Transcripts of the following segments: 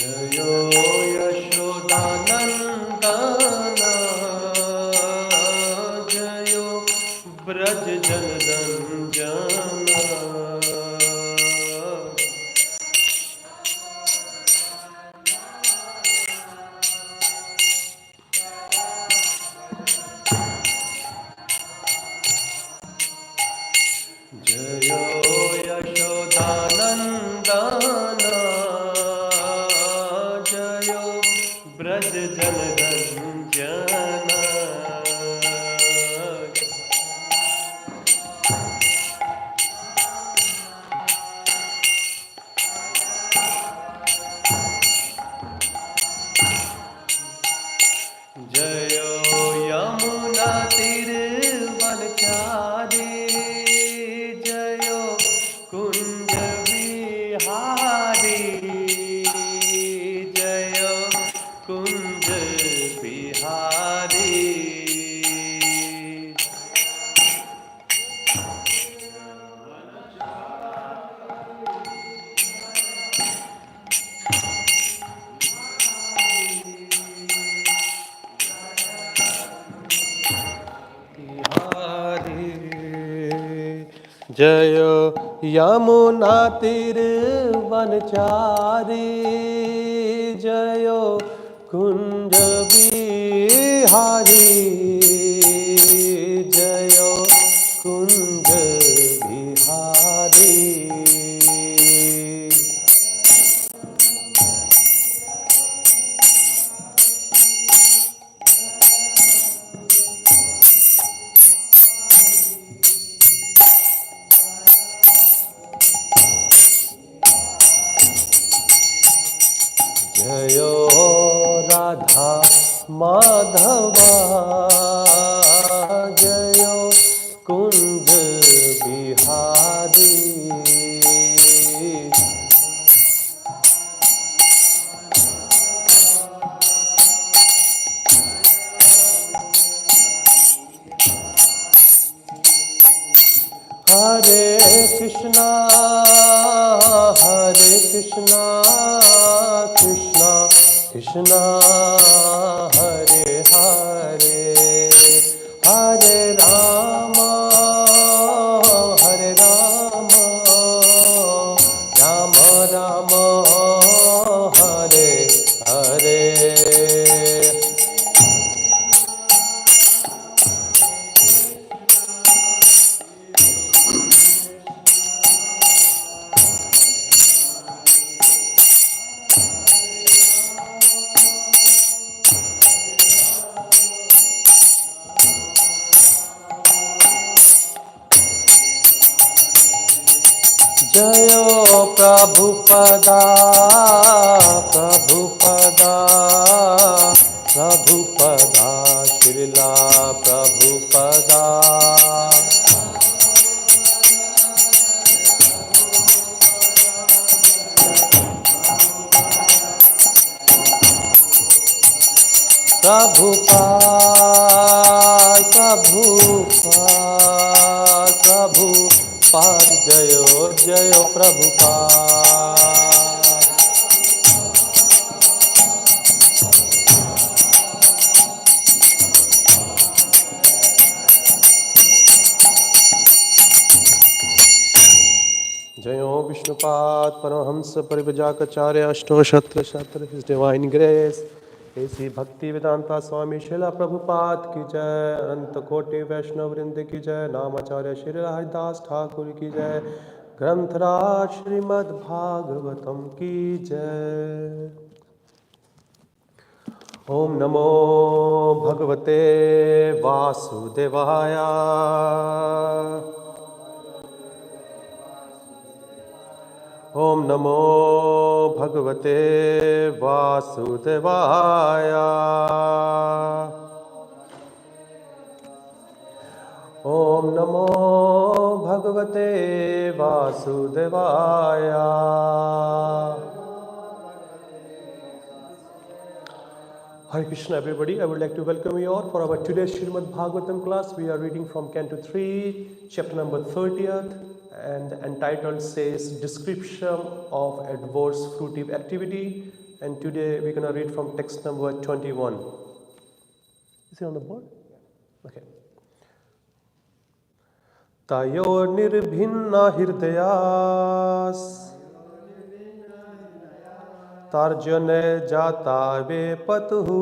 जयो यशोदानन्दना जयो ब्रज जनरञ्जना जयो यशोदानन्दना जयो ब्रज जनरञ्जना जयो यमुना तीरवनचारी जयो कुंज बिहारी जयो कुंज बिहारी जयो यमुना तीरवनचारी जयो कुंज बिहारी जयो कुंज बिहारी जयो राधा माधवा जयो कुंज बिहारी हरे कृष्णा कृष्णा कृष्णा हरे हरे हरे राम राम राम हरे हरे जयो प्रभुपदा प्रभुपदा प्रभुपदा श्रीला प्रभुपदा प्रभुपाद प्रभुपाद प्रभुपाद जयो जयो प्रभुपाद जयो विष्णुपाद परमहंस परिव्राजकाचार्य अष्टोशत्र शत्र हिज डिवाइन ग्रेस ऐसी भक्ति वेदांता स्वामी शिला प्रभुपाद की जय, अनंत कोटि वैष्णव वृंद की जय, नामाचार्य श्री हरिदास ठाकुर की जय, ग्रंथराज श्रीमद् भागवतम की जय। ओम नमो भगवते वासुदेवाय। ओम नमो भगवते वासुदेवाय। ओम नमो भगवते वासुदेवाय। Hare Krishna everybody, I would like to welcome you all for our today's Śrimad Bhāgavatam class. We are reading from Canto 3, chapter number 30th, and entitled says Description of Adverse Fruitive Activity. And today we're going to read from text number 21. Is it on the board? Okay. Tayo nirbhinna hirdayas tarjane jata ve patuhu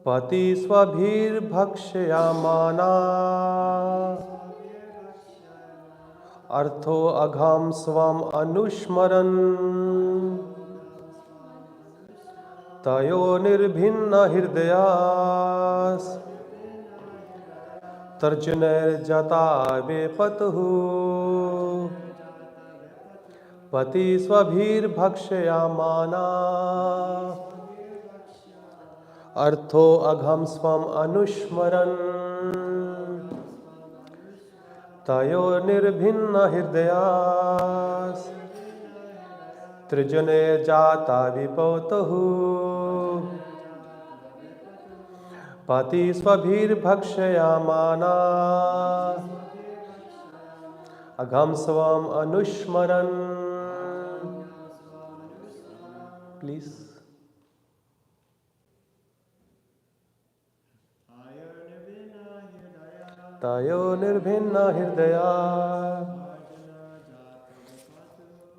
pati swabhir bhakshayamana artho agham svam anushmaran tayo nirbhinna hirdayas tarjane jata ve patuhu pati swabhir bhakshayamana artho agham svam anushmaran tayo nirbhinna hirdayas trijane jata vipatahu pati swabhir bhakshayamana agham svam anushmaran. Please. Tayo nirbhinna hirdaya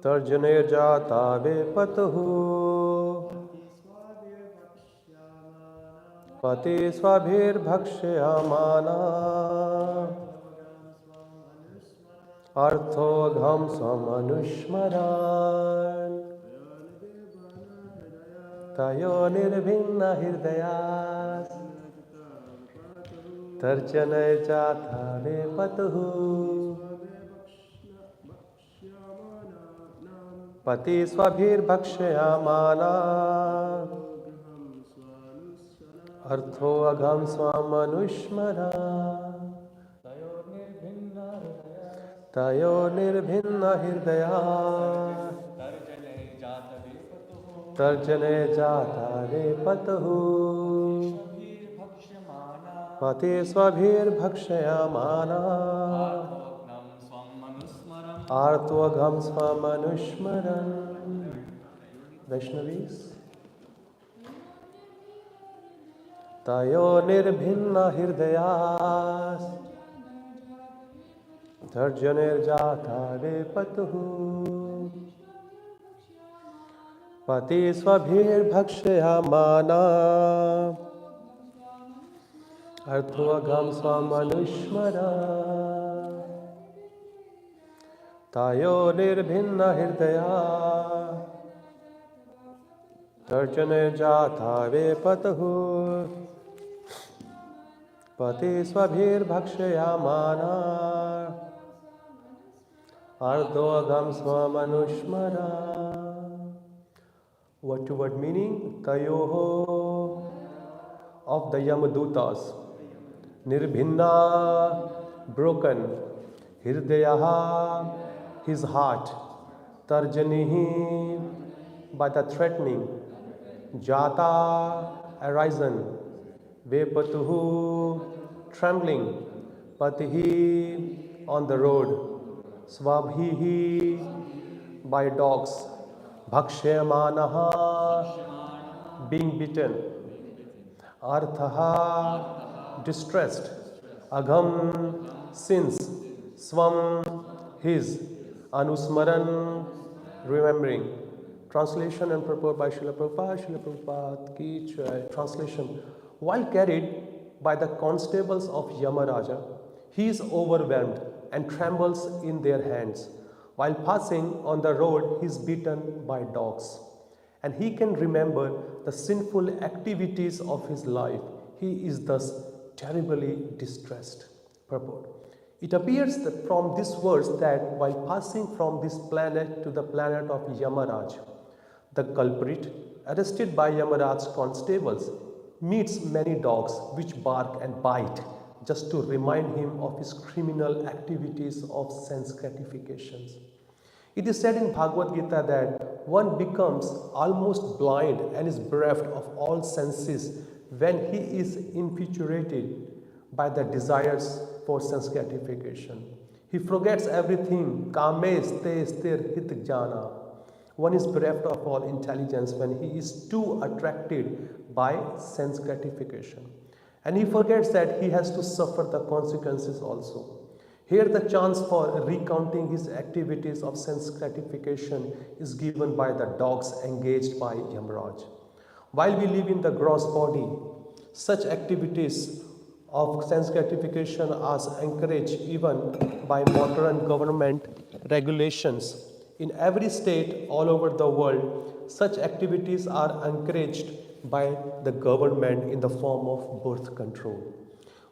tarjane jata vepatahu pati swabhir bhakshayamana artho gham svam anushmaran tayo nirbhinna hirdayas tarjane jata vepatahu pati swabhir bhakshayamana artho agham svam anushmaran tayo nirbhinna hirdaya tarjane jata vepatahu pati swabhir bhakshayamana artho agham svam anushmaran. Vaishnavis. Tayo nirbhinna hirdayas tarjane jata vepatuhu pati swabhir bhakshayamana artho agham svam anushmaran tayo nirbhinna hirdaya tarjane jata vepatahu pati swabhir bhakshayamana artho agham svam anushmaran. Word to word meaning: Tayoho, of the Yamadutas, nirbhinna, broken, hirdayaha, his heart, tarjanihi, by the threatening, jata, arisen, vepatuhu, trembling, patihi, on the road, swabhihi, by dogs, bhakshayamanaha, being beaten, arthaha, distressed, agham, sins, svam, his, anusmaran, remembering. Translation and purport by Srila Prabhupada. Srila Prabhupada ki jai. Translation: while carried by the constables of Yamaraja, he is overwhelmed and trembles in their hands. While passing on the road, he is beaten by dogs, and he can remember the sinful activities of his life. He is thus terribly distressed. Purport: it appears that from this verse that while passing from this planet to the planet of Yamaraj, the culprit, arrested by Yamaraj's constables, meets many dogs which bark and bite just to remind him of his criminal activities of sense gratifications. It is said in Bhagavad Gita that one becomes almost blind and is bereft of all senses when he is infatuated by the desires for sense gratification. He forgets everything, kames te sthir hit jana. One is bereft of all intelligence when he is too attracted by sense gratification. And he forgets that he has to suffer the consequences also. Here, the chance for recounting his activities of sense gratification is given by the dogs engaged by Yamraj. While we live in the gross body, such activities of sense gratification are encouraged even by modern government regulations. In every state all over the world, such activities are encouraged by the government in the form of birth control.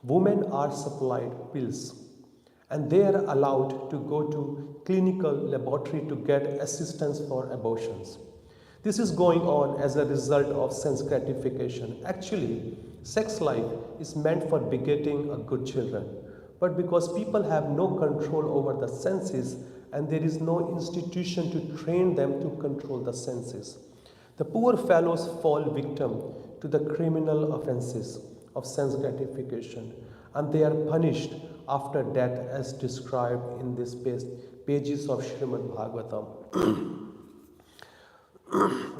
Women are supplied pills and they are allowed to go to clinical laboratory to get assistance for abortions. This is going on as a result of sense gratification. Actually, sex life is meant for begetting a good children. But because people have no control over the senses and there is no institution to train them to control the senses, the poor fellows fall victim to the criminal offenses of sense gratification and they are punished after death as described in these pages of Śrimad Bhāgavatam.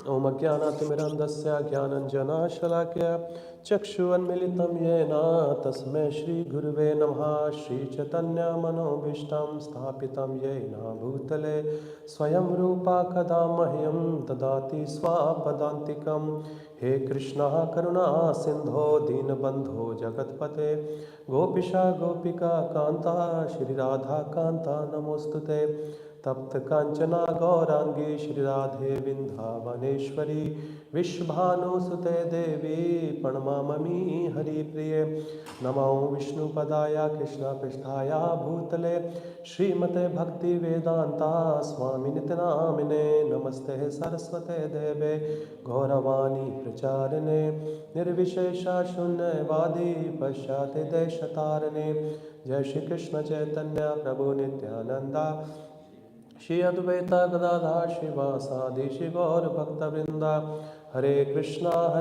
Om Ajnanaatimirandasya Jnananjana Shalakya Chakshuanmilitam Yena Tasmai Shri Guruve Namaha Shri Chaitanya Manobhishtam Sthapitam Yena Bhutale Swayam Rupa Kadamahyam Dadati Swapadantikam He Krishna Karuna Sindho Dinabandho Jagatpate Gopisha Gopika Kanta Shri Radha Kanta Namostute तप्त कांचना गौरांगी श्री राधे विंध्यावनेश्वरी विश्वभानुसुते देवी प्रणमामि हरिप्रिय नमो विष्णुपदाय कृष्ण पृष्ठाय भूतले श्रीमते भक्ति वेदांता स्वामी नित्यनामिने नमस्ते सरस्वते देवे गौरवाणी प्रचारिणे निर्विशेष शून्यवादी पश्चाते देशतारिणे जय श्री कृष्ण चैतन्य प्रभु Nityananda Shri Advaita Gadadhar Shivasadi Shri Gaur Bhakta Vrinda Hare Krishna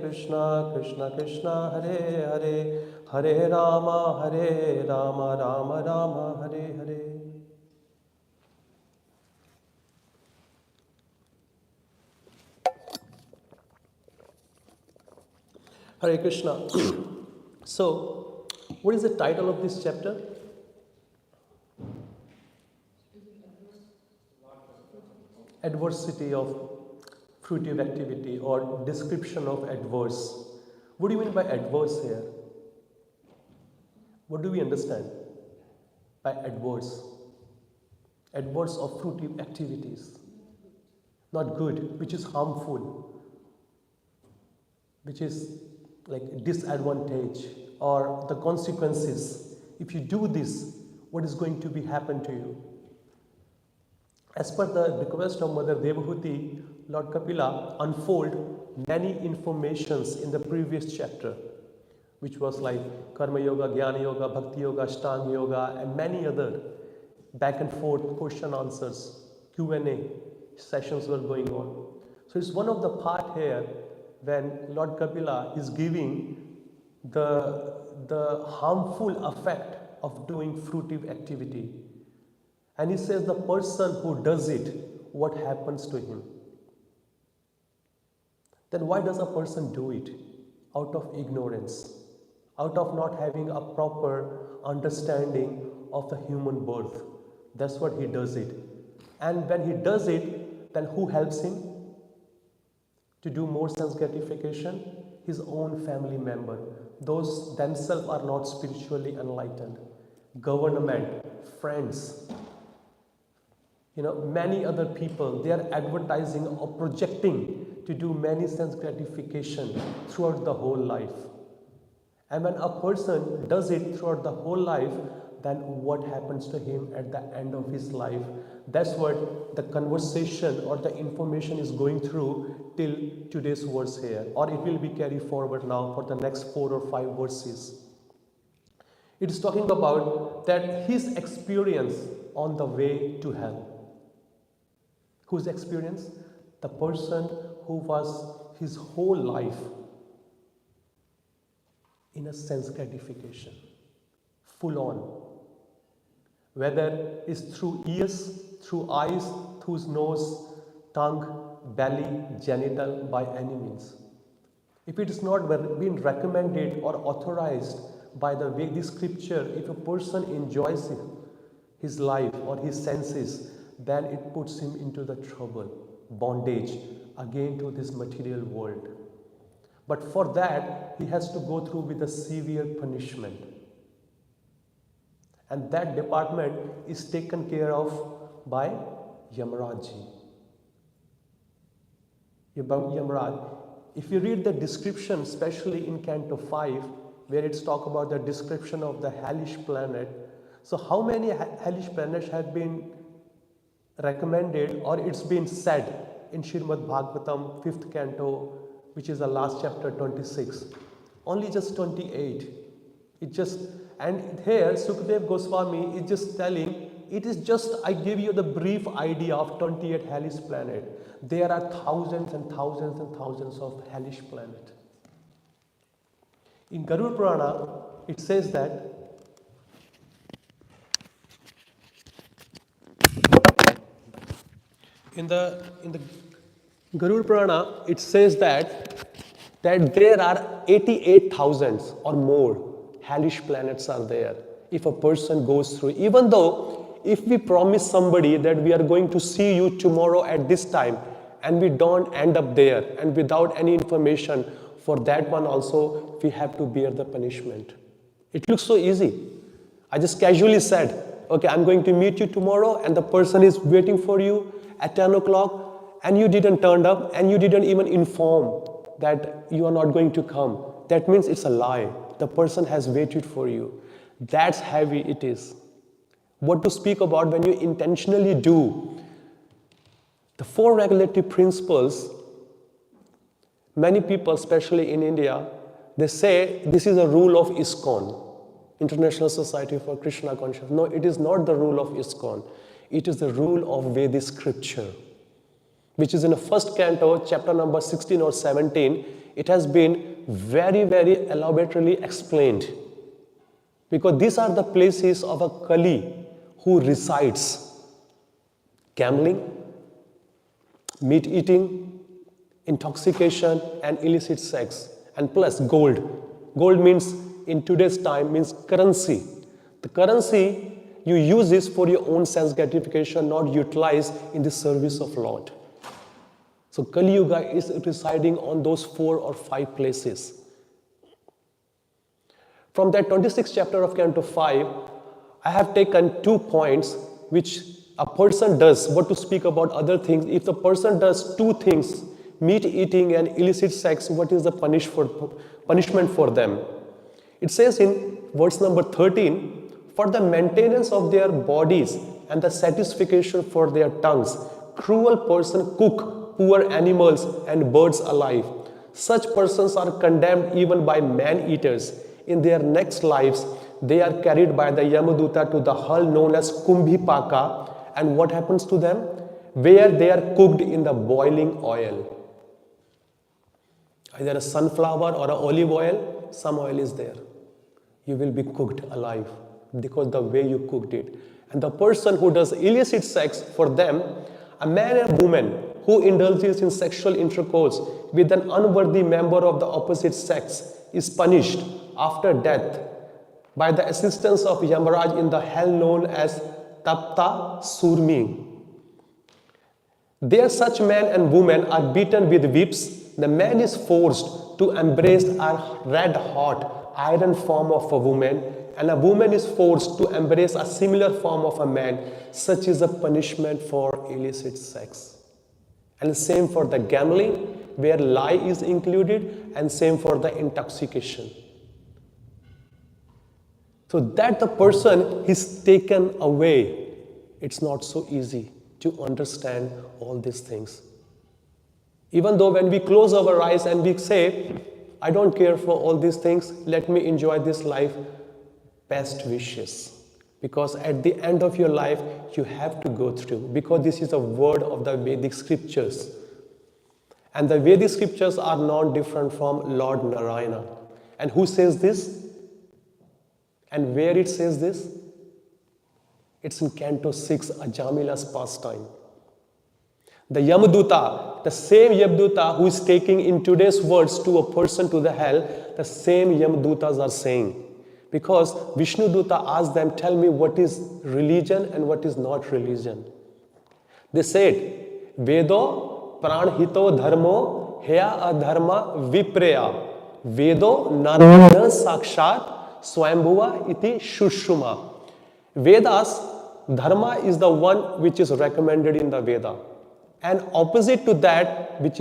Krishna Krishna Hare Hare Hare Rama Rama Rama Hare Hare. Hare Krishna. So, what is the title of this chapter? Adversity of fruitive activity or description of adverse. What do you mean by adverse here? What do we understand by adverse? Adverse of fruitive activities. Not good, which is harmful, which is like disadvantage or the consequences. If you do this, what is going to be happen to you? As per the request of Mother Devahuti, Lord Kapila unfold many informations in the previous chapter, which was like Karma Yoga, Jnana Yoga, Bhakti Yoga, Ashtanga Yoga, and many other back and forth question answers, Q&A sessions were going on. So it's one of the part here when Lord Kapila is giving the harmful effect of doing fruitive activity. And he says the person who does it, what happens to him? Then why does a person do it? Out of ignorance, out of not having a proper understanding of the human birth. That's what he does it. And when he does it, then who helps him to do more sense gratification? His own family member. Those themselves are not spiritually enlightened. Government, friends, many other people, they are advertising or projecting to do many sense gratification throughout the whole life. And when a person does it throughout the whole life, then what happens to him at the end of his life? That's what the conversation or the information is going through till today's verse here, or it will be carried forward now for the next 4 or 5 verses. It is talking about that his experience on the way to hell. Whose experience? The person who was his whole life in a sense gratification, full on. Whether it's through ears, through eyes, through nose, tongue, belly, genital by any means. If it is not been recommended or authorized by the Vedic scripture, if a person enjoys his life or his senses, then it puts him into the trouble, bondage again to this material world. But for that, he has to go through with a severe punishment. And that department is taken care of by Yamaraj. Yamaraj. If you read the description, especially in Canto 5, where it's talk about the description of the hellish planet. So how many hellish planets have been recommended or it's been said in Śrimad Bhāgavatam 5th canto, which is the last chapter 26? Only just 28. And here Sukadeva Goswami is just telling, it is just, I give you the brief idea of 28 hellish planet. There are thousands and thousands and thousands of hellish planets. In Garuda Purana, it says that in the Garuda Purana, it says that there are 88,000 or more hellish planets are there. If a person goes through, even though if we promise somebody that we are going to see you tomorrow at this time and we don't end up there and without any information, for that one also we have to bear the punishment. It looks so easy. I just casually said, okay, I'm going to meet you tomorrow and the person is waiting for you at 10 o'clock and you didn't turn up and you didn't even inform that you are not going to come. That means it's a lie. The person has waited for you. That's heavy it is. What to speak about when you intentionally do? The 4 regulative principles, many people, especially in India, they say this is a rule of ISKCON, International Society for Krishna Consciousness. No, it is not the rule of ISKCON. It is the rule of Vedic scripture, which is in the 1st canto, chapter number 16 or 17. It has been very, very elaborately explained. Because these are the places of a Kali who resides. Gambling, meat eating, intoxication and illicit sex, and plus gold. Gold means in today's time means currency. The currency you use this for your own sense gratification, not utilize in the service of Lord. So Kali Yuga is residing on those 4 or 5 places. From that 26th chapter of Canto 5, I have taken 2 points which a person does. What to speak about other things? If the person does 2 things, meat eating and illicit sex, what is the punishment for them? It says in verse number 13, for the maintenance of their bodies and the satisfaction for their tongues, cruel person cook poor animals and birds alive. Such persons are condemned even by man-eaters. In their next lives, they are carried by the Yamaduta to the hull known as Kumbhipaka. And what happens to them? Where they are cooked in the boiling oil. Either a sunflower or an olive oil, some oil is there. You will be cooked alive because the way you cooked it. And the person who does illicit sex, for them, a man and woman who indulges in sexual intercourse with an unworthy member of the opposite sex is punished after death by the assistance of Yamaraj in the hell known as Tapta Surmi. There such men and women are beaten with whips. The man is forced to embrace a red-hot iron form of a woman, and a woman is forced to embrace a similar form of a man. Such is a punishment for illicit sex. And same for the gambling, where lie is included, and same for the intoxication. So that the person is taken away, it's not so easy to understand all these things. Even though when we close our eyes and we say, I don't care for all these things, let me enjoy this life, best wishes. Because at the end of your life, you have to go through, because this is a word of the Vedic scriptures. And the Vedic scriptures are not different from Lord Narayana. And who says this? And where it says this? It's in Canto 6, Ajamila's pastime. The Yamaduta, the same Yamaduta who is taking in today's words to a person to the hell, the same Yamadutas are saying. Because Vishnu Duta asked them, tell me what is religion and what is not religion. They said, Vedo pranhito dharmo heya adharma vipreya. Vedo narayana sakshat swambhuva iti shushuma. Vedas, dharma is the one which is recommended in the Veda. And opposite to that, this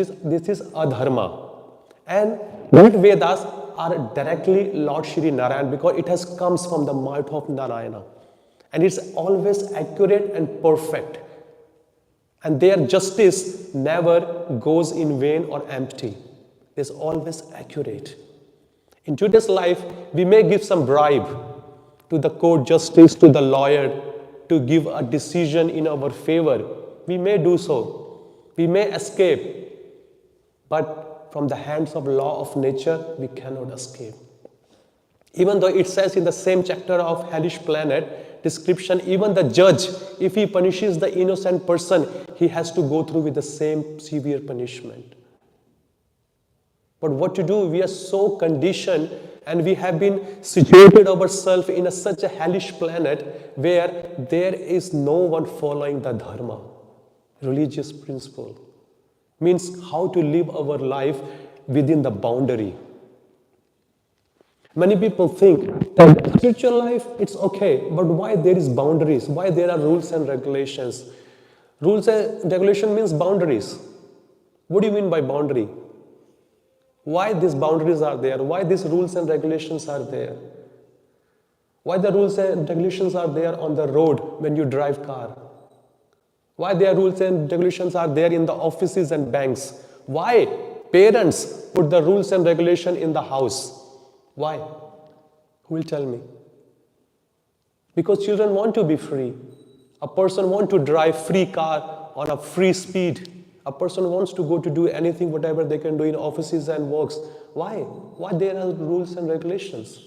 is adharma. And that Vedas are directly Lord Shri Narayan because it has comes from the mouth of Narayana. And it's always accurate and perfect. And their justice never goes in vain or empty. It's always accurate. In today's life, we may give some bribe to the court justice, to the lawyer, to give a decision in our favor. We may do so. We may escape. But from the hands of law of nature, we cannot escape. Even though it says in the same chapter of Hellish Planet description, even the judge, if he punishes the innocent person, he has to go through with the same severe punishment. But what to do? We are so conditioned and we have been situated ourselves in such a hellish planet where there is no one following the dharma, religious principle. Means how to live our life within the boundary. Many people think that spiritual life, it's okay, but why there is boundaries? Why there are rules and regulations? Rules and regulation means boundaries. What do you mean by boundary? Why these boundaries are there? Why these rules and regulations are there? Why the rules and regulations are there on the road when you drive car? Why their rules and regulations are there in the offices and banks? Why parents put the rules and regulation in the house? Why? Who will tell me? Because children want to be free. A person wants to drive free car on a free speed. A person wants to go to do anything, whatever they can do in offices and works. Why? Why there are rules and regulations?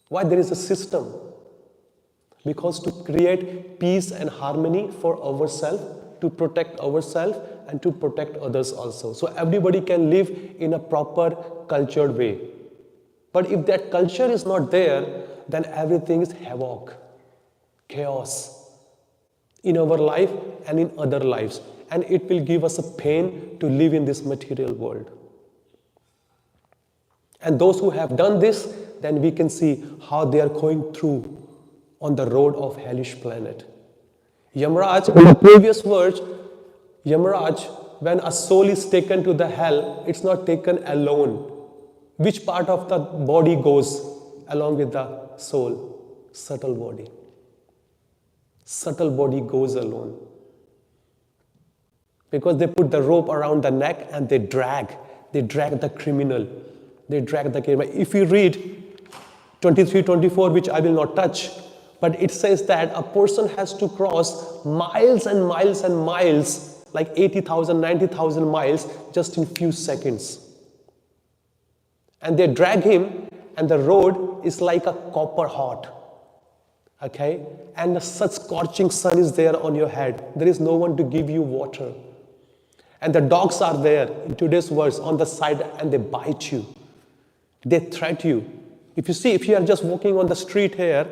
Why there is a system? Because to create peace and harmony for ourselves, to protect ourselves and to protect others also. So everybody can live in a proper cultured way. But if that culture is not there, then everything is havoc, chaos in our life and in other lives. And it will give us a pain to live in this material world. And those who have done this, then we can see how they are going through on the road of hellish planet. Yamaraj, in the previous verse, Yamaraj, when a soul is taken to the hell, it's not taken alone. Which part of the body goes along with the soul? Subtle body. Subtle body goes alone. Because they put the rope around the neck and they drag the criminal. They drag the criminal. If you read 23, 24, which I will not touch, but it says that a person has to cross miles and miles and miles, like 80,000, 90,000 miles, just in few seconds. And they drag him, and the road is like a copper hot. Okay? And such scorching sun is there on your head. There is no one to give you water. And the dogs are there, in today's words, on the side, and they bite you. They threaten you. If you are just walking on the street here,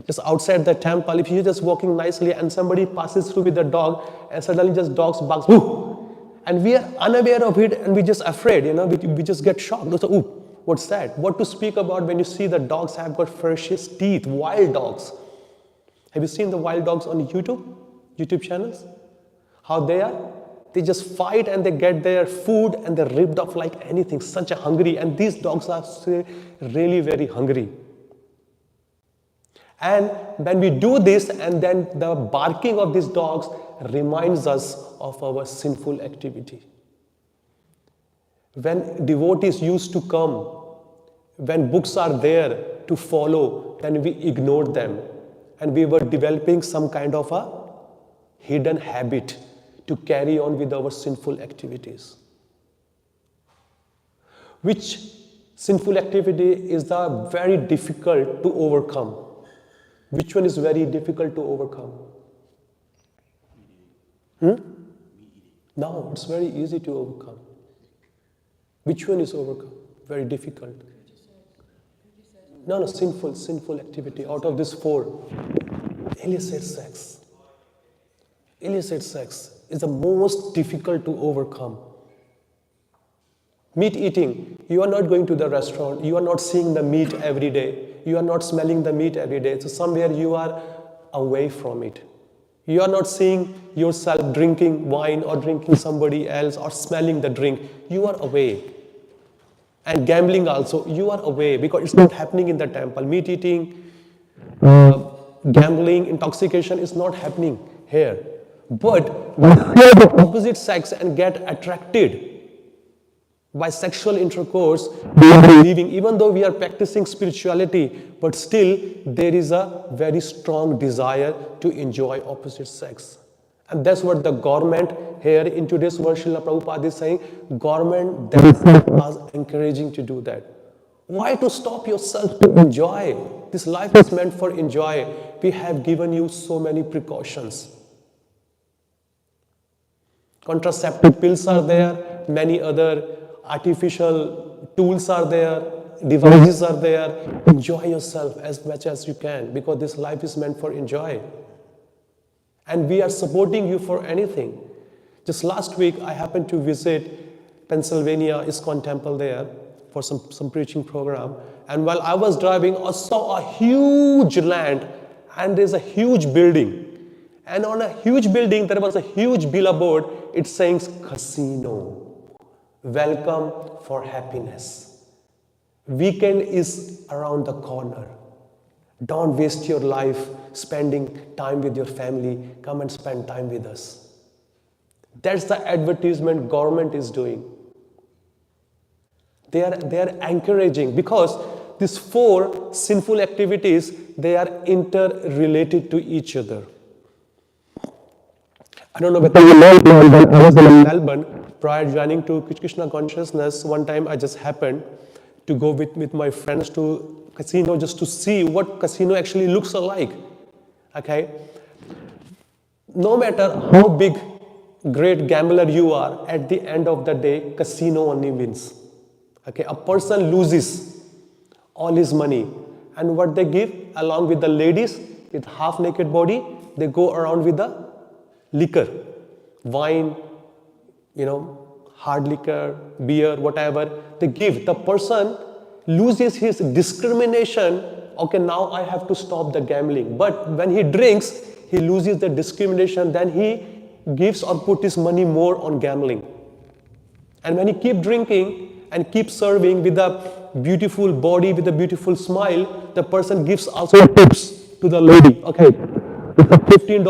just outside the temple, if you're just walking nicely and somebody passes through with the dog and suddenly just dogs barks, whoo! And we are unaware of it and we just afraid, we just get shocked. So, ooh, what's that? What to speak about when you see the dogs have got ferocious teeth, wild dogs. Have you seen the wild dogs on YouTube channels? How they are? They just fight and they get their food and they're ripped off like anything, such a hungry. And these dogs are really very hungry. And when we do this, and then the barking of these dogs reminds us of our sinful activity. When devotees used to come, when books are there to follow, then we ignored them. And we were developing some kind of a hidden habit to carry on with our sinful activities. Which sinful activity is very difficult to overcome? Which one is very difficult to overcome? No, it's very easy to overcome. Which one is overcome? Very difficult. No, sinful activity. Out of this four, illicit sex. Illicit sex is the most difficult to overcome. Meat eating, you are not going to the restaurant, you are not seeing the meat every day, you are not smelling the meat every day, so somewhere you are away from it. You are not seeing yourself drinking wine or drinking somebody else or smelling the drink, you are away. And gambling also, you are away because it's not happening in the temple. Meat eating, gambling, intoxication is not happening here. But we see the opposite sex and get attracted by sexual intercourse, we are living, even though we are practicing spirituality, but still there is a very strong desire to enjoy opposite sex. And that's what the government here in today's world, Srila Prabhupada is saying, government themselves are encouraging to do that. Why to stop yourself to enjoy? This life is meant for enjoy. We have given you so many precautions. Contraceptive pills are there, many other artificial tools are there, devices are there. Enjoy yourself as much as you can because this life is meant for enjoy. And we are supporting you for anything. Just last week, I happened to visit Pennsylvania ISKCON temple there for some preaching program. And while I was driving, I saw a huge land and there's a huge building. And on a huge building, there was a huge billboard. It says casino. Welcome for happiness. Weekend is around the corner. Don't waste your life spending time with your family. Come and spend time with us. That's the advertisement government is doing. They are encouraging because these four sinful activities, they are interrelated to each other. I don't know whether you know, when I was in Melbourne, prior joining to Krishna consciousness, one time I just happened to go with my friends to casino just to see what casino actually looks like. Okay? No matter how big, great gambler you are, at the end of the day, casino only wins. Okay? A person loses all his money. And what they give, along with the ladies with half-naked body, they go around with the liquor, wine, hard liquor, beer, whatever they give. The person loses his discrimination. Okay, now I have to stop the gambling. But when he drinks, he loses the discrimination. Then he gives or puts his money more on gambling. And when he keep drinking and keep serving with a beautiful body, with a beautiful smile, the person gives also tips to the lady. Okay, it's a $15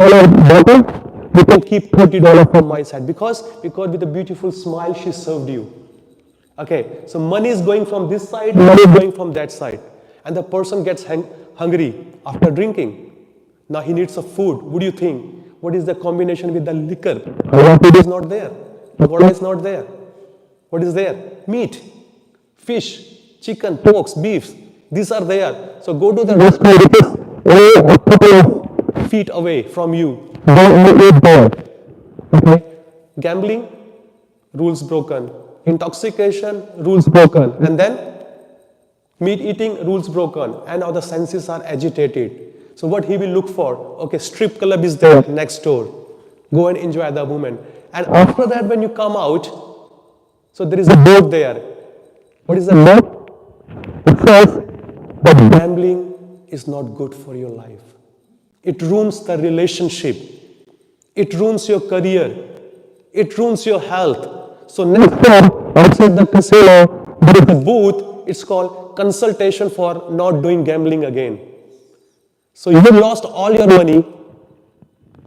bottle. You can keep $30 from my side because with a beautiful smile she served you. Okay, so money is going from this side, money is going from that side. And the person gets hungry after drinking. Now he needs some food. What do you think? What is the combination with the liquor? Food is not there. Water is not there. What is there? Meat, fish, chicken, pork, beef. These are there. So go to the restaurant which is a couple of feet away from you. Don't eat there. Okay? Gambling, rules broken. Intoxication, rules broken. And then meat eating, rules broken. And now the senses are agitated. So what he will look for? Okay, strip club is there next door. Go and enjoy the moment. And after that, when you come out, so there is a board there. What is the board? It says that gambling is not good for your life. It ruins the relationship. It ruins your career. It ruins your health. So next time, outside the casino, there is a booth. It's called consultation for not doing gambling again. So you have lost all your money.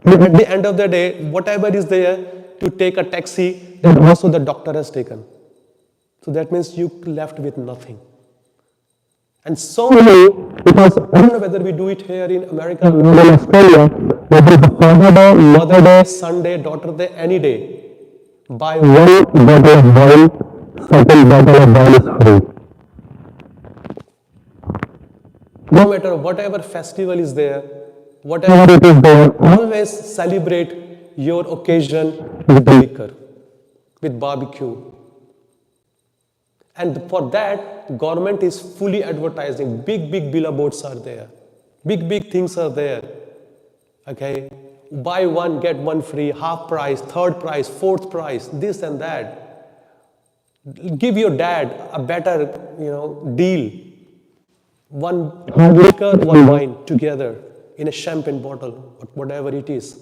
At the end of the day, whatever is there to take a taxi, that also the doctor has taken. So that means you left with nothing. And so many, because I don't know whether we do it here in America or in Australia, whether it's Father Day, Mother Day, Sunday, Daughter Day, any day, buy one bottle of wine, second bottle of wine is free. No matter whatever festival is there, whatever it is there, always celebrate your occasion with the liquor. with barbecue. And for that, government is fully advertising. Big billboards are there. Big things are there. Okay? Buy one, get one free, half price, third price, fourth price, this and that. Give your dad a better, deal. One liquor, one wine together in a champagne bottle, whatever it is.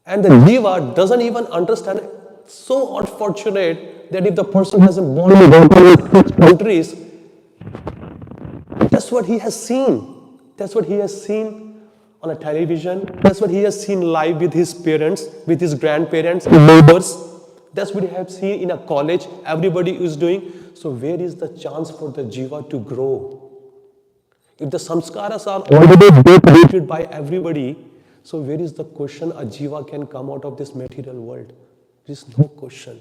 And the jiva doesn't even understand. So unfortunate that if the person hasn't born in six countries, that's what he has seen. That's what he has seen on a television. That's what he has seen live with his parents, with his grandparents, neighbors. That's what he has seen in a college. Everybody is doing. So where is the chance for the jiva to grow? If the samskaras are already created by everybody, so where is the question a jiva can come out of this material world? There is no question.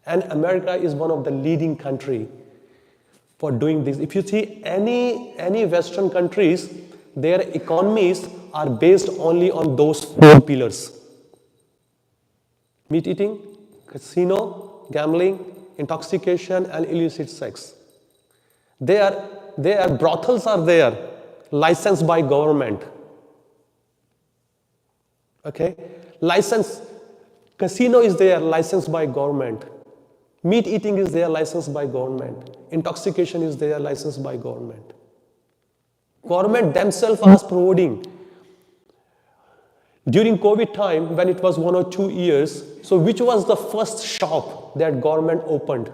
And America is one of the leading country for doing this. If you see any Western countries, their economies are based only on those 4 pillars. Meat eating, casino, gambling, intoxication, and illicit sex. Their brothels are there, licensed by government. Okay? Casino is there, licensed by government. Meat eating is there, licensed by government. Intoxication is there, licensed by government. Government themselves are promoting. During COVID time, when it was 1 or 2 years, so which was the first shop that government opened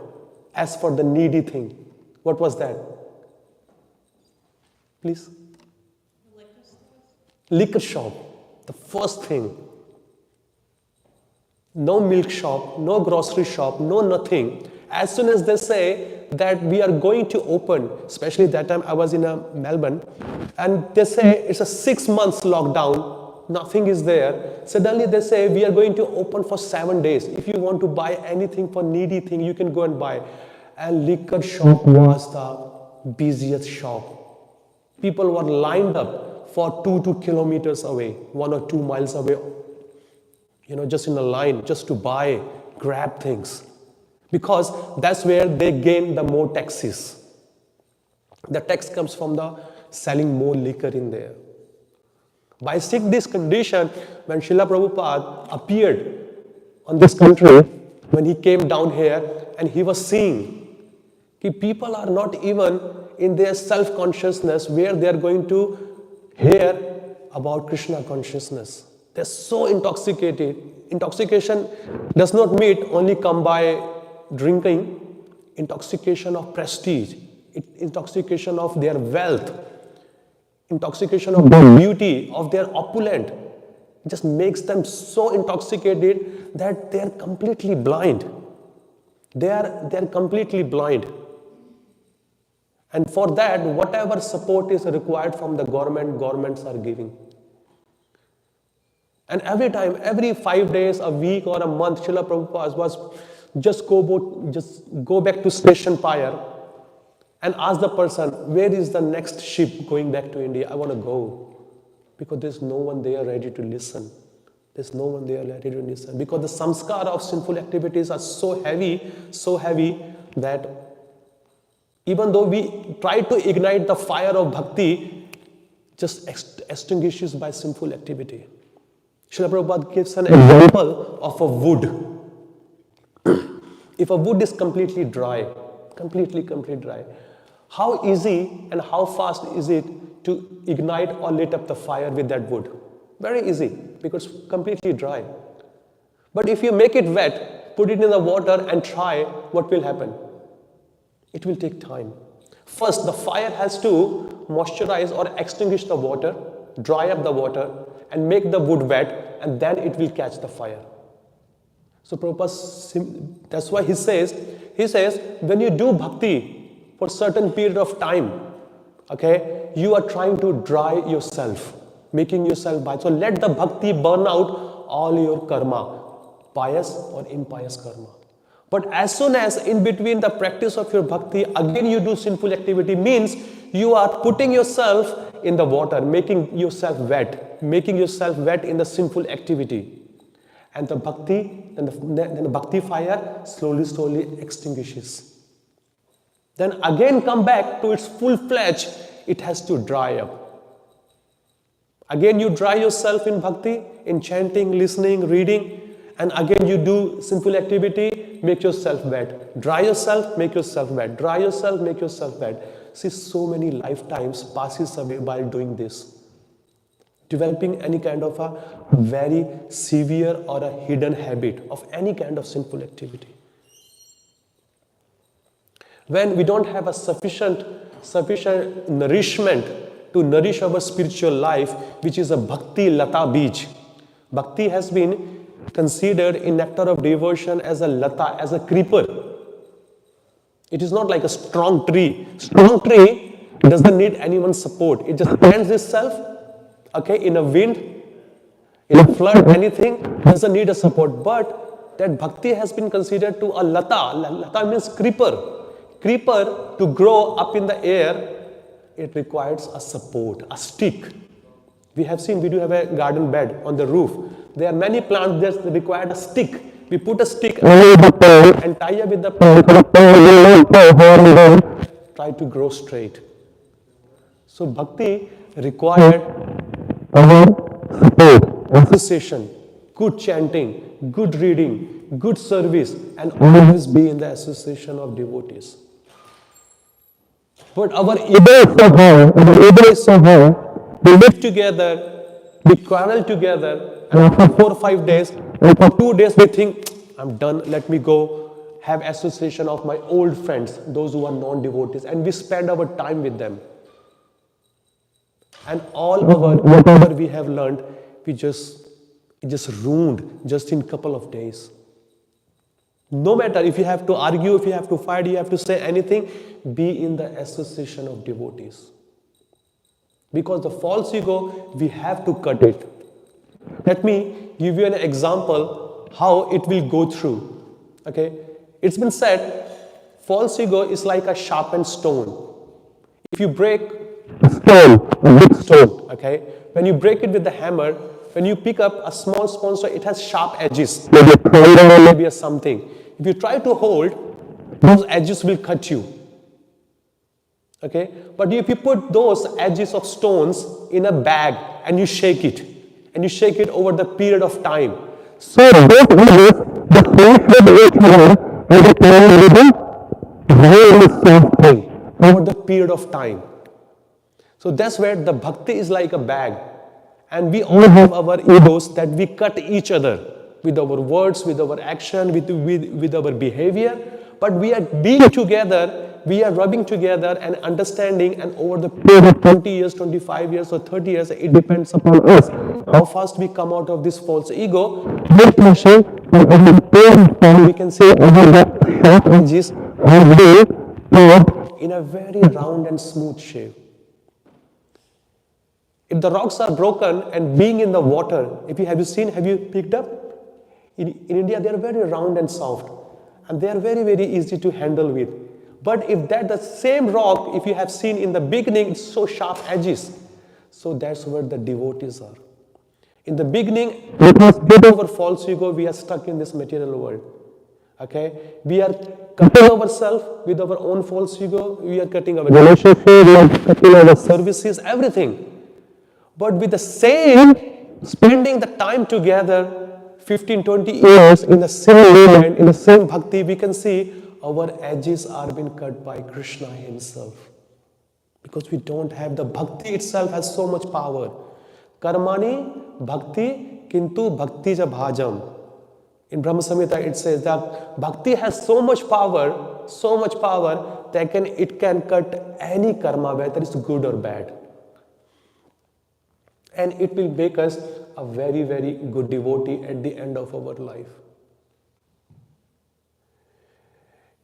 as for the needy thing? What was that? Please? Liquor shop. The first thing. No milk shop, no grocery shop, no nothing. As soon as they say that we are going to open, especially that time I was in Melbourne, and they say it's a 6 months lockdown, nothing is there. Suddenly they say we are going to open for 7 days. If you want to buy anything for needy thing, you can go and buy. And liquor shop was the busiest shop. People were lined up for 2 kilometers away, 1 or 2 miles away, just in a line, just to buy, grab things. Because that's where they gain the more taxes. The tax comes from the selling more liquor in there. By seeing this condition, when Srila Prabhupada appeared on this country, when he came down here and he was seeing that people are not even in their self-consciousness where they are going to hear about Krishna consciousness. They're so intoxicated. Intoxication does not only come by drinking. Intoxication of prestige, intoxication of their wealth, intoxication of their beauty, of their opulent, just makes them so intoxicated that they are completely blind. They are completely blind. And for that, whatever support is required from the governments are giving. And every time, every 5 days, a week or a month, Srila Prabhupada was just go back to Station Pyre and ask the person, where is the next ship going back to India? I want to go. Because there's no one there ready to listen. There's no one there ready to listen. Because the samskara of sinful activities are so heavy that even though we try to ignite the fire of bhakti, just extinguishes by sinful activity. Srila Prabhupada gives an example of a wood. If a wood is completely dry, completely dry, how easy and how fast is it to ignite or lit up the fire with that wood? Very easy, because it's completely dry. But if you make it wet, put it in the water and try, what will happen? It will take time. First, the fire has to moisturize or extinguish the water, dry up the water, and make the wood wet, and then it will catch the fire. So Prabhupada, that's why he says, when you do bhakti for certain period of time, okay, you are trying to dry yourself, making yourself by. So let the bhakti burn out all your karma, pious or impious karma. But as soon as in between the practice of your bhakti, again you do sinful activity, means you are putting yourself in the water, making yourself wet in the sinful activity. And the bhakti, then the bhakti fire slowly extinguishes. Then again come back to its full fledged, it has to dry up. Again you dry yourself in bhakti, in chanting, listening, reading, and again you do sinful activity, make yourself wet. Dry yourself, make yourself wet. Dry yourself, make yourself wet. See, so many lifetimes passes away while doing this. Developing any kind of a very severe or a hidden habit of any kind of sinful activity. When we don't have a sufficient nourishment to nourish our spiritual life, which is a bhakti lata bij. Bhakti has been considered in nectar of devotion as a lata, as a creeper. It is not like a strong tree. Strong tree doesn't need anyone's support. It just stands itself, okay, in a wind, in a flood, anything, doesn't need a support. But that bhakti has been considered to a lata. Lata means creeper. Creeper, to grow up in the air, it requires a support, a stick. We do have a garden bed on the roof. There are many plants that require a stick. We put a stick and tie up with the pole, try to grow straight. So bhakti required support, association, good chanting, good reading, good service, and always be in the association of devotees. But our ego is so high, we live together, we quarrel together, and after 4 or 5 days, for 2 days we think, I'm done, let me go have association of my old friends, those who are non-devotees, and we spend our time with them. And all our, whatever we have learned, it just ruined just in couple of days. No matter if you have to argue, if you have to fight, you have to say anything, be in the association of devotees. Because the false ego, we have to cut it. Let me give you an example how it will go through. Okay, it's been said, false ego is like a sharpened stone. If you break a stone, a big stone, okay, when you break it with the hammer, when you pick up a small stone, so it has sharp edges, maybe a something. If you try to hold, those edges will cut you. Okay, but if you put those edges of stones in a bag and you shake it over the period of time, so those edges, the force will each other and the time will be the same thing over the period of time. So that's where the bhakti is like a bag, and we all have our egos that we cut each other with our words, with our action, with our behavior, but we are being together. We are rubbing together and understanding, and over the period of 20 years, 25 years or 30 years, it depends upon us how fast we come out of this false ego. We can see the sharp edges are in a very round and smooth shape. If the rocks are broken and being in the water, have you picked up? In India, they are very round and soft, and they are very, very easy to handle with. But if that the same rock, if you have seen in the beginning, it's so sharp edges. So that's where the devotees are. In the beginning, because our false ego, we are stuck in this material world. Okay, we are cutting ourselves with our own false ego. We are cutting our relationship, we are cutting our services, everything. But with the same, spending the time together, 15, 20 years in the same movement, in the same bhakti, we can see our edges are being cut by Krishna himself. Because we don't have the bhakti itself has so much power. Karmani bhakti kintu bhakti ja bhajam. In Brahma Samhita it says that bhakti has so much power that it can cut any karma, whether it's good or bad. And it will make us a very, very good devotee at the end of our life.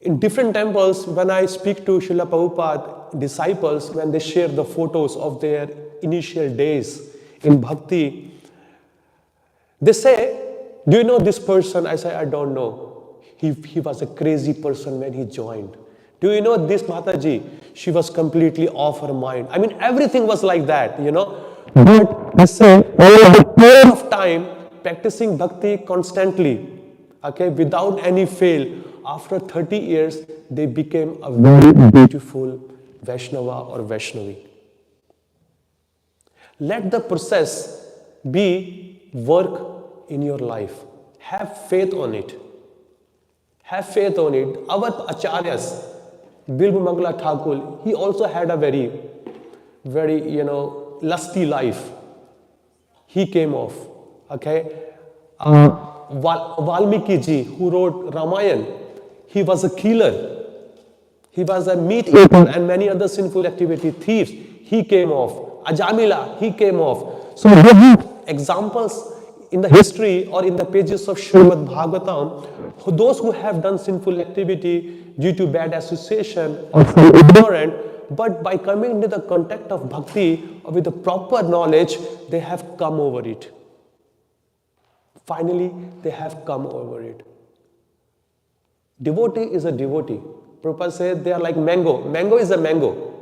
In different temples, when I speak to Srila Prabhupada disciples, when they share the photos of their initial days in bhakti, they say, do you know this person? I say, I don't know. He was a crazy person when he joined. Do you know this Mataji? She was completely off her mind. I mean, everything was like that, you know. But I say, over the period of time, practicing bhakti constantly, okay, without any fail, after 30 years, they became a very beautiful Vaishnava or Vaishnavi. Let the process be work in your life. Have faith on it. Have faith on it. Our acharyas, Bilbu Mangala Thakur, he also had a very, lusty life. He came off. Okay. Valmiki ji, who wrote Ramayana, he was a killer. He was a meat eater and many other sinful activity, thieves. He came off. Ajamila, he came off. So we have examples in the history or in the pages of Śrimad Bhāgavatam, those who have done sinful activity due to bad association or some ignorant, but by coming into the contact of bhakti or with the proper knowledge, they have come over it. Finally, they have come over it. Devotee is a devotee. Prabhupada said they are like mango. Mango is a mango.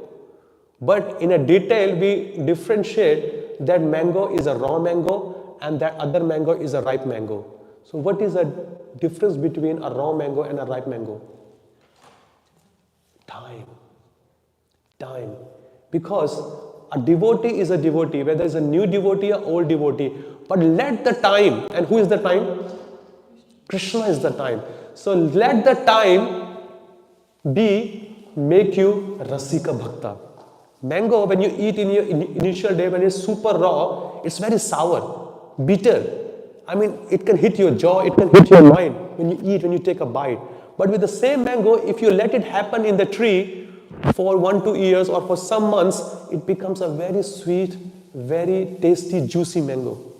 But in a detail, we differentiate that mango is a raw mango and that other mango is a ripe mango. So what is the difference between a raw mango and a ripe mango? Time. Time. Because a devotee is a devotee, whether it's a new devotee or old devotee. But let the time, and who is the time? Krishna is the time. So let the time make you Rasika Bhakta. Mango, when you eat in your initial day, when it's super raw, it's very sour, bitter. I mean, it can hit your jaw, it can hit your mind when you eat, when you take a bite. But with the same mango, if you let it happen in the tree for 1-2 years or for some months, it becomes a very sweet, very tasty, juicy mango.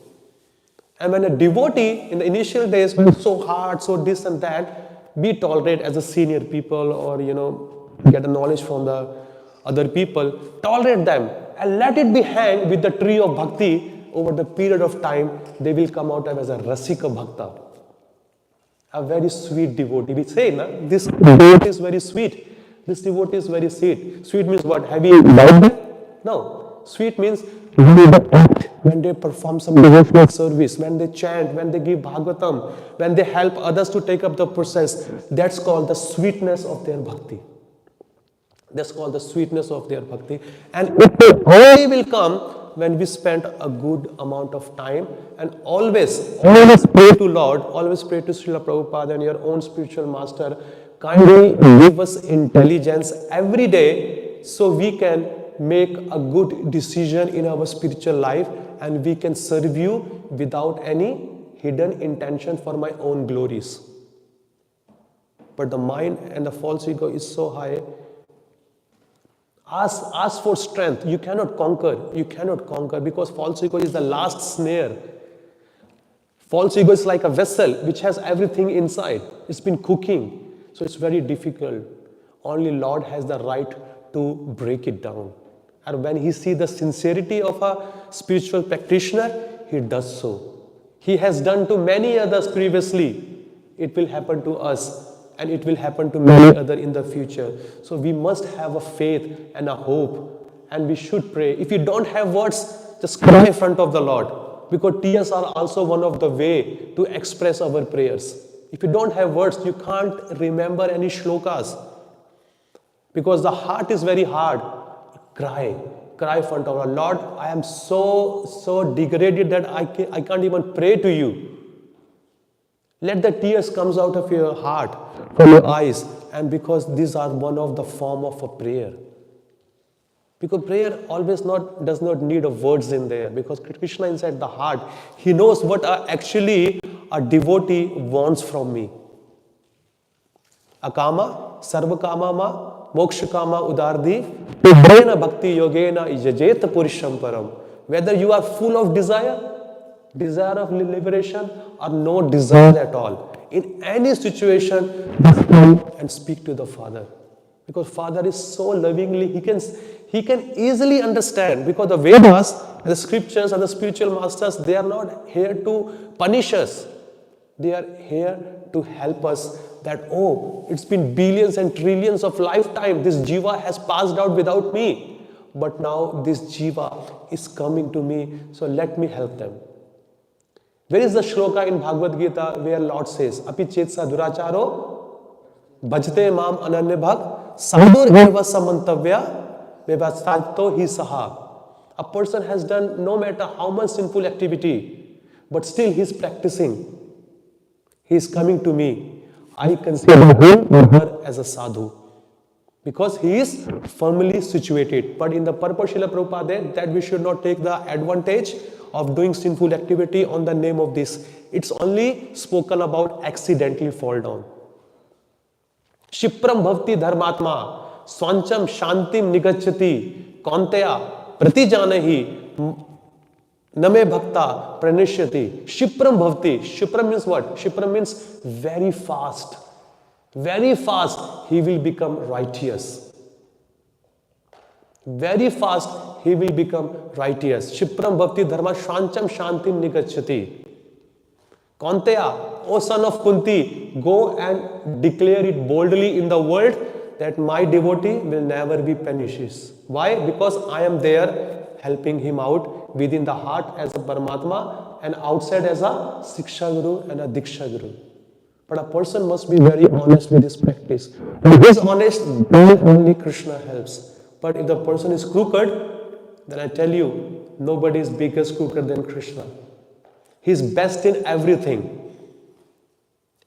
And when a devotee in the initial days, when it's so hard, so this and that, be tolerate as a senior people or, get a knowledge from the other people, tolerate them and let it be hang with the tree of bhakti. Over the period of time, they will come out as a Rasika Bhakta. A very sweet devotee. We say, this devotee is very sweet. This devotee is very sweet. Sweet means what? Have you loved them? No. Sweet means when they act, when they perform some devotional service, when they chant, when they give Bhagavatam, when they help others to take up the process. That's called the sweetness of their bhakti. That's called the sweetness of their bhakti. And it only will come when we spend a good amount of time and always pray to Lord, always pray to Srila Prabhupada and your own spiritual master, kindly give us intelligence every day so we can make a good decision in our spiritual life and we can serve you without any hidden intention for my own glories. But the mind and the false ego is so high. Ask for strength. You cannot conquer. You cannot conquer because false ego is the last snare. False ego is like a vessel which has everything inside. It's been cooking. So it's very difficult. Only Lord has the right to break it down. And when He sees the sincerity of a spiritual practitioner, He does so. He has done to many others previously. It will happen to us. And it will happen to many others in the future. So we must have a faith and a hope. And we should pray. If you don't have words, just cry in front of the Lord. Because tears are also one of the way to express our prayers. If you don't have words, you can't remember any shlokas. Because the heart is very hard. Cry. Cry in front of the Lord. I am so degraded that I can't even pray to you. Let the tears comes out of your heart, from your eyes, and because these are one of the form of a prayer. Because prayer always does not need of words in there, because Krishna inside the heart, He knows what actually a devotee wants from me. Akama, sarvakama ma, mokshakama udardi, udrena bhakti yogena yajeta purusham param. Whether you are full of desire of liberation or no desire at all. In any situation, just come and speak to the Father. Because Father is so lovingly, He can easily understand. Because the Vedas, the scriptures and the spiritual masters, they are not here to punish us. They are here to help us that, it's been billions and trillions of lifetime. This jiva has passed out without me. But now this jiva is coming to me, so let me help them. Where is the shloka in Bhagavad Gita where Lord says, Api chetsa duracharo bhajte mam ananya bhak sadhur eva samantavya vyavastato hi saha. A person has done no matter how much sinful activity, but still he is practicing. He is coming to me. I consider him or her as a sadhu. Because he is firmly situated. But in the purport Srila Prabhupada said that we should not take the advantage of doing sinful activity on the name of this. It's only spoken about accidentally fall down. Shipram bhavti dharmatma swancham shantim nigacchati kaunteya pratijanahi name bhakta pranishyati. Shipram bhavti. Shipram means what? Shipram means very fast. Very fast he will become righteous. Very fast he will become righteous. Shipram bhavti dharma shancham shantim nigacchati. Kaunteya, O son of Kunti, go and declare it boldly in the world that my devotee will never be punished. Why? Because I am there helping him out within the heart as a Paramatma and outside as a Siksha Guru and a Diksha Guru. But a person must be very honest with his practice. If he is honest, then only Krishna helps. But if the person is crooked, then I tell you, nobody is biggest crooked than Krishna. He is best in everything.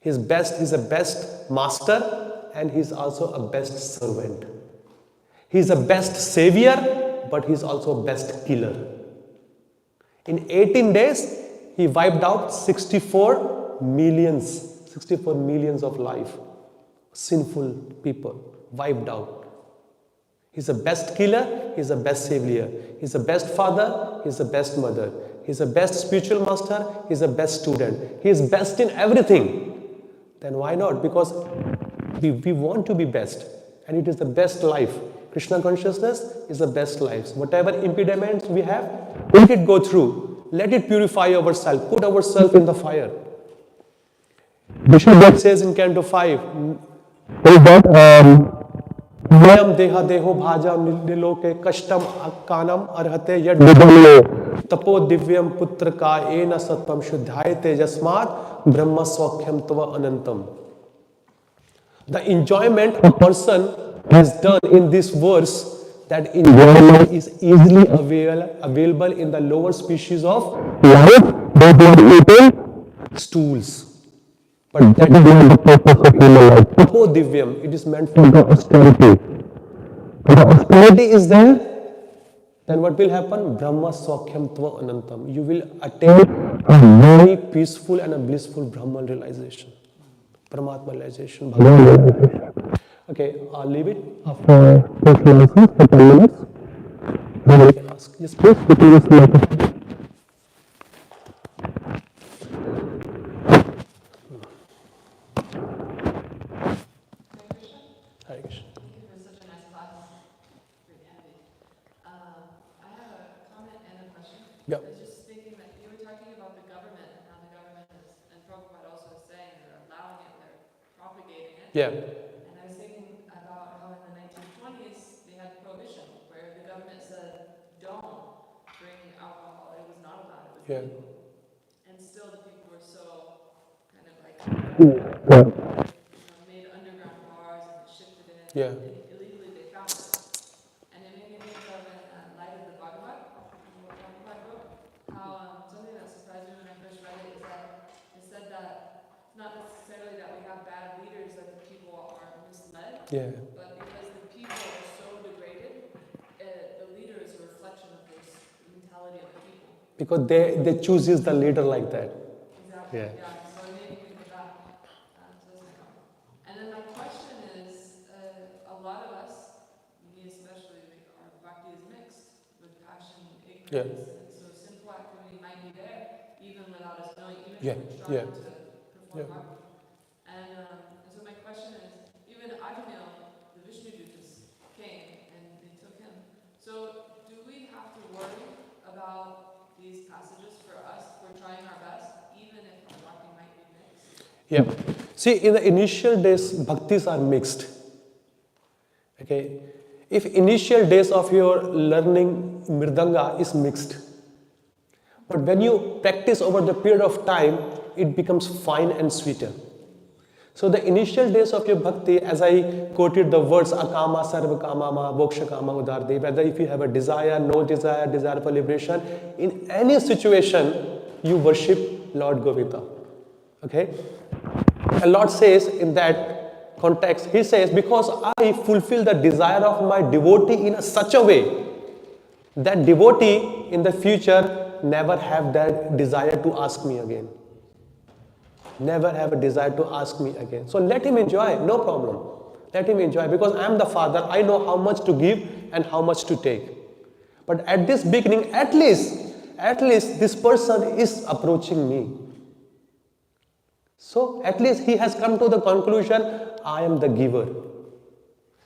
He is best, he is a best master and he is also a best servant. He is a best savior, but he is also a best killer. In 18 days, he wiped out 64 millions of life. Sinful people wiped out. He's the best killer, he's the best savior. He's the best father, he's the best mother. He's the best spiritual master, he's the best student. He is best in everything. Then why not? Because we want to be best. And it is the best life. Krishna consciousness is the best life. Whatever impediments we have, let it go through. Let it purify ourselves. Put ourselves in the fire. Bishop says in Canto 5, is that Mayam deha deho bhaja niloke kashtam kanam arhate yad tapo divyam putra ka ena satvam shuddhayate jasmat brahma swakhyam tava anantam. The enjoyment a person has done in this verse, that enjoyment is easily available in the lower species of life. They are eating stools. But that is not the purpose of human life. Tapo divyam, it is meant for the austerity. If the austerity is there, then what will happen? Brahma swakhyam tva anantam. You will attain a very peaceful and a blissful Brahman realization. Paramatma realization, Bhagavan realization. Okay, I'll leave it after social lessons for 10 minutes. Then we can ask. Yes, please, the previous microphone. Hare Krishna. Thank you for such a nice class. Very heavy. I have a comment and a question. Yeah. I was just thinking that you were talking about the government and how the government is, and Prabhupada also is saying they're allowing it, they're propagating it. Yeah. And I was thinking about how in the 1920s they had prohibition, where the government said, don't bring alcohol. It was not allowed. It was illegal. And still the people were so kind of like made underground bars and shifted it. Yeah. And illegally they found it. And it made me think of in light of the Bhagavatam, what Prabhupada wrote, how something that surprised me when I first read it is that it said that it's not necessarily that we have bad leaders, that the people are misled, Yeah. but because the people are so degraded, the leader is a reflection of this mentality of the people. Because they chooses the leader like that. Exactly. Yeah. So it made me think of that. And then my question is, a lot of us, me especially, our bhakti is mixed with passion and ignorance. Yeah. And so simple activity might be there, even without us knowing, even Yeah, if we're struggling yeah. to perform Yeah. bhakti. And so my question is, even Ajamil, the Vishnu Dutas, came and they took him. So do we have to worry about these passages for us? We're trying our best, even if our bhakti might be mixed. Yeah. See, in the initial days, bhaktis are mixed. Okay. If initial days of your learning Mridanga is mixed, But when you practice over the period of time, it becomes fine and sweeter. So the initial days of your bhakti, as I quoted the words akama sarva kama ma moksha kama udarde, whether if you have a desire, no desire, desire for liberation, in any situation you worship Lord Govinda. Okay? And Lord says in that context, He says, because I fulfill the desire of my devotee in such a way that devotee in the future never have that desire to ask me again. Never have a desire to ask me again. So let him enjoy, no problem. Let him enjoy, because I am the father. I know how much to give and how much to take. But at this beginning, at least this person is approaching me. So at least he has come to the conclusion, I am the giver.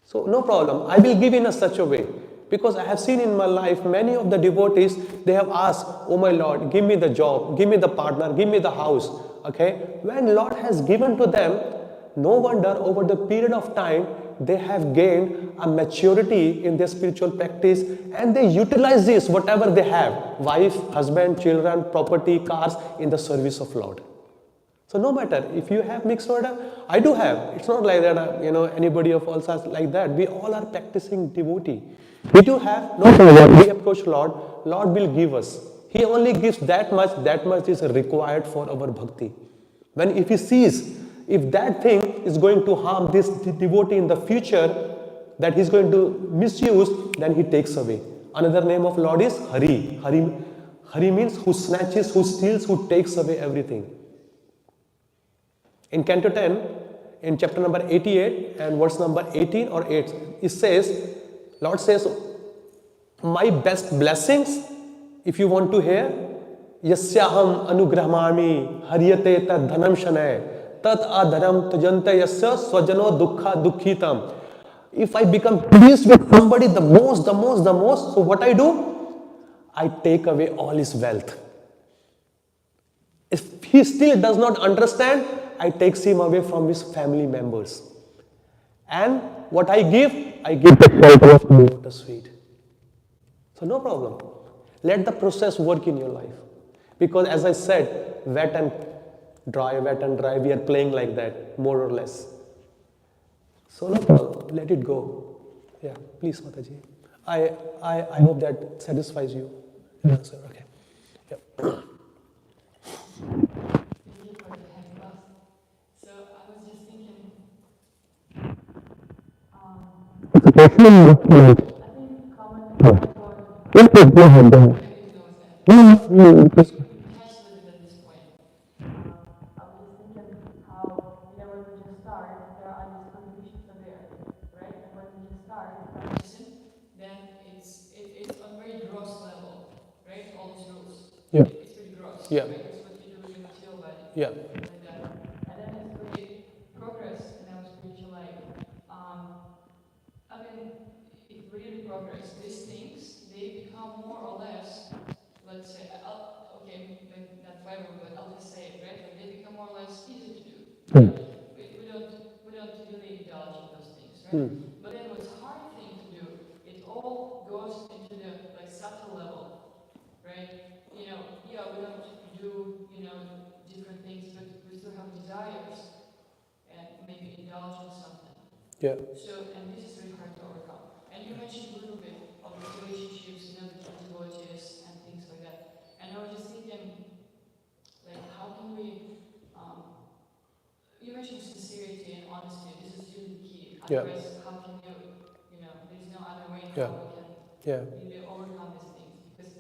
So no problem, I will give in such a way. Because I have seen in my life many of the devotees, they have asked, oh my Lord, give me the job, give me the partner, give me the house. Okay? When Lord has given to them, no wonder over the period of time, they have gained a maturity in their spiritual practice, and they utilize this, whatever they have, wife, husband, children, property, cars, in the service of Lord. So no matter if you have mixed order, I do have. It's not like that, anybody of us is like that. We all are practicing devotee. We do have, no problem. We approach Lord, Lord will give us. He only gives that much is required for our bhakti. When if He sees, if that thing is going to harm this devotee in the future, that he's going to misuse, then He takes away. Another name of Lord is Hari. Hari means who snatches, who steals, who takes away everything. In Canto 10, in chapter number 88 and verse number 18 or 8, it says, Lord says, my best blessings, if you want to hear, yasyaham anugrahmami haryate tad dhanam shanay tat adharam tajante yasya swajano dukkha dukkhitam. If I become pleased with somebody the most, so what I do? I take away all his wealth. If he still does not understand, I take him away from his family members. And what I give the shelter of lotus feet. So no problem. Let the process work in your life. Because as I said, wet and dry, we are playing like that, more or less. So no problem. Let it go. Yeah, please, Mataji. I hope that satisfies you. Yeah, sir. Okay. Yeah. Thank you for the hand. So I was just thinking, It's a question. I think common for Yes, go ahead. maybe knows that. No, just Has lived at this point. I was just thinking how, when we just start, there are these conditions are there, right? And when we just start practicing, then it's on very gross level, right? All these rules. Yeah. It's pretty gross. Yeah. Right? It's what you do in the material body. Yeah. Like that. And then it's pretty progress in our spiritual life. If we really progress, these things, they become more or less, let's say, okay, not forever, but I'll just say it, right? Like they become more or less easy to do. Right? We don't really indulge in those things, right? But then what's hard thing to do, it all goes into the subtle level, right? We don't do, different things, but we still have desires and maybe indulge in something. Yeah. So, and this is really hard to overcome. And you mentioned a little bit of the relationships, between devotees and things like that. And I was just thinking, how can we, you mentioned sincerity and honesty. This is really key. Yeah. Otherwise, how can there's no other way Yeah. how we can Yeah. really overcome these things. Because,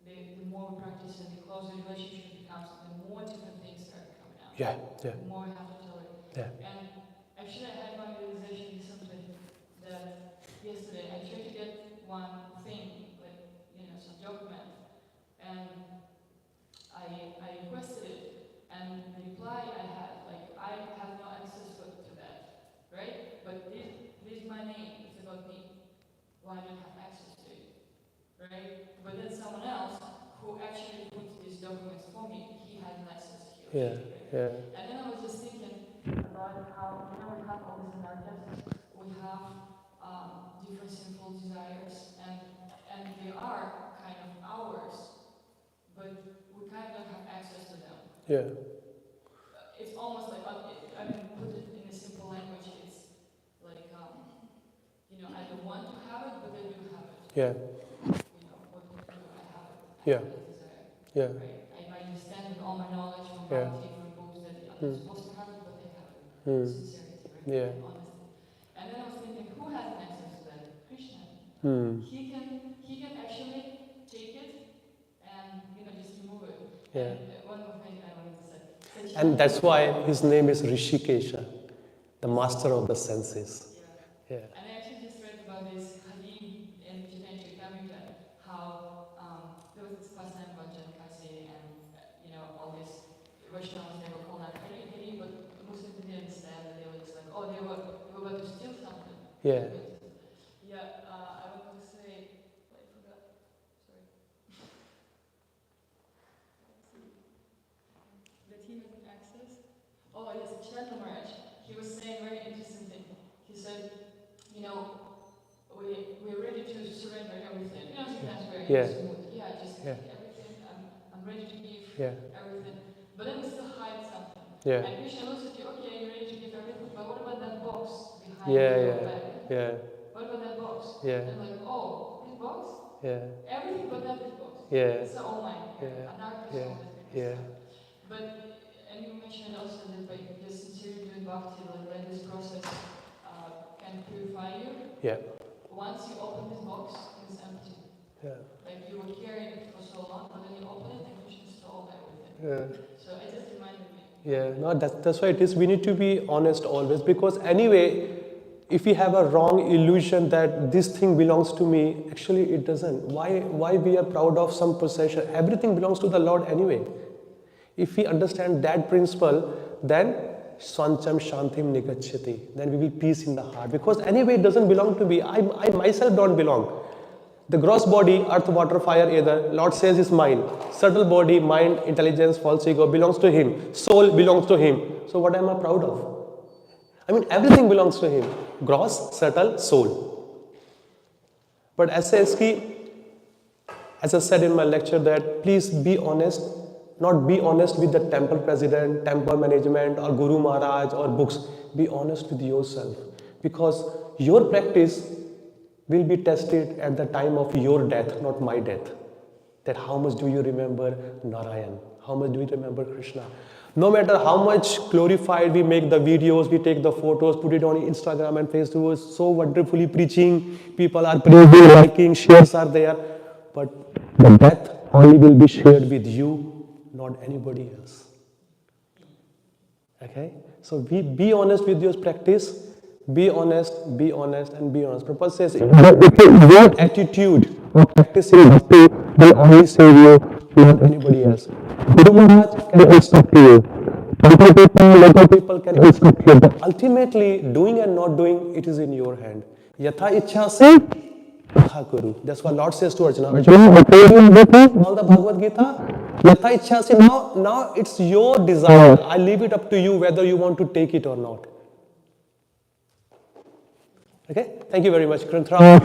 the more we practice and the closer the relationship becomes, the more different things start coming out. Yeah. Yeah. The more we have to tolerate. Yeah. And actually, I had my realization recently that yesterday I tried to get one thing, some document, and I requested it, and the reply I had, I have no access to that, right? But this is my name, it's about me. Why don't I have access to it, right? But then someone else who actually put these documents for me, he has an access to it. Yeah. Yeah. And then I was just thinking about how, we have all these anarchists, we have different sinful desires, and they are kind of ours, Yeah. It's almost like, I can put it in a simple language, it's like, I don't want to have it, but I do have it. Yeah. What can I do? I have it. I Yeah. have that desire. Yeah. Right? I understand with all my knowledge from Yeah. Bhakti, from books, that I'm supposed to have it, but I have it. Hmm. Sincerity, right? Yeah. And honesty. And then I was thinking, who has access to that? Krishna. Hmm. He can actually take it and just remove it. Yeah. And one more thing I wanted to say. And that's why his name is Rishikesha, the master of the senses. Yeah. Yeah. And I actually just read about this Hadith in Chaitanya Charitamrita, how there was this pastime about Jankasi and all these Vaishnavas, they were called out Hari Hari, but Muslims didn't understand that they were just like, oh, they were about to steal something. Yeah. Yeah, I wanted to say, I forgot, sorry. That he had access. Oh, yes, Chandra Maharaj. He was saying very interesting thing. He said, we're ready to surrender everything. Sometimes we're Yeah. smooth. Yeah, just Yeah. everything. I'm ready to give Yeah. everything. But then we still hide something. Yeah. And Krishna looks at you, okay, you're ready to give everything, but what about that box behind Yeah. your Yeah. back? Yeah. What about that box? Yeah. And like, oh, this box? Yeah. Everything but that this box. Yeah. It's all mine. Yeah. Anartha Yeah. soul that we Yeah. But, and you mentioned also that by just sincerely doing bhakti, like this process can purify you. Yeah. Once you open this box, it's empty. Yeah. Like you were carrying it for so long, but then you open it and Krishna stole everything. Yeah. So it just reminded me. Yeah, no, that's why it is. We need to be honest always, because anyway, if we have a wrong illusion that this thing belongs to me, actually it doesn't. Why we are proud of some possession? Everything belongs to the Lord anyway. If we understand that principle, then Sancham Shantim Nigachyati, then we will peace in the heart. Because anyway, it doesn't belong to me. I myself don't belong. The gross body, earth, water, fire, ether, Lord says is mine. Subtle body, mind, intelligence, false ego belongs to Him. Soul belongs to Him. So what am I proud of? I mean, everything belongs to Him. Gross, subtle, soul. But as I said in my lecture, that please be honest. Not be honest with the temple president, temple management, or Guru Maharaj, or books. Be honest with yourself. Because your practice will be tested at the time of your death, not my death. That how much do you remember Narayan? How much do you remember Krishna? No matter how much glorified we make the videos, we take the photos, put it on Instagram and Facebook, so wonderfully preaching, people are praising, liking, shares are there. But the death only will be shared with you, not anybody else. Okay? So be honest with your practice. Be honest, and be honest. Prabhupada says, your attitude of practicing bhakti will only save you, not anybody else. Guru Maharaj can instruct you. Local people can instruct you. But ultimately, doing and not doing, it is in your hand. Yatha ichha se tatha kuru. That's what Lord says to Arjuna. Arjuna, all the Bhagavad Gita, yatha ichha se, now it's your desire. I leave it up to you whether you want to take it or not. Okay, thank you very much, Krantra.